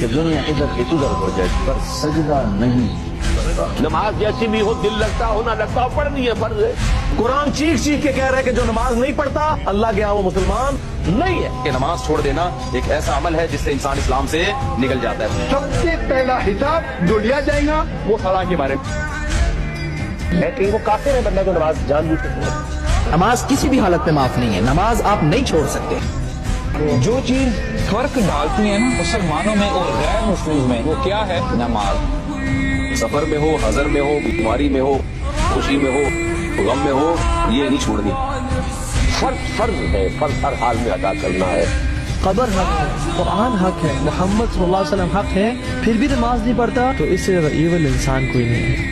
کہ دنیا ادھر کی ادھر ہو جائے پر سجدہ نہیں. نماز جیسی بھی ہو دل لگتا ہو نہ لگتا ہو پڑھنی ہے فرض ہے. قرآن چیخ چیخ کے کہہ رہا ہے کہ جو نماز نہیں پڑھتا اللہ کے ہاں وہ مسلمان نہیں ہے. کہ نماز چھوڑ دینا ایک ایسا عمل ہے جس سے انسان اسلام سے نکل جاتا ہے. سب سے پہلا حساب جو لیا جائے گا وہ صلاح کے بارے میں. کہ وہ کافر ہے بندہ کو نماز جان بوجھ کے پڑھے. نماز کسی بھی حالت میں معاف نہیں ہے. نماز آپ نہیں چھوڑ سکتے. جو چیز فرق ڈالتی ہے نا مسلمانوں میں اور غیر مسلم میں وہ کیا ہے؟ نماز. سفر میں ہو، حضر میں ہو، بیماری میں ہو، خوشی میں ہو، غم میں ہو، یہ نہیں چھوڑنی. فرض ہے، فرض ہر حال میں ادا کرنا ہے. قبر حق ہے، قرآن حق ہے، محمد صلی اللہ علیہ وسلم حق ہے، پھر بھی نماز نہیں پڑھتا تو اس سے ایول انسان کوئی نہیں ہے.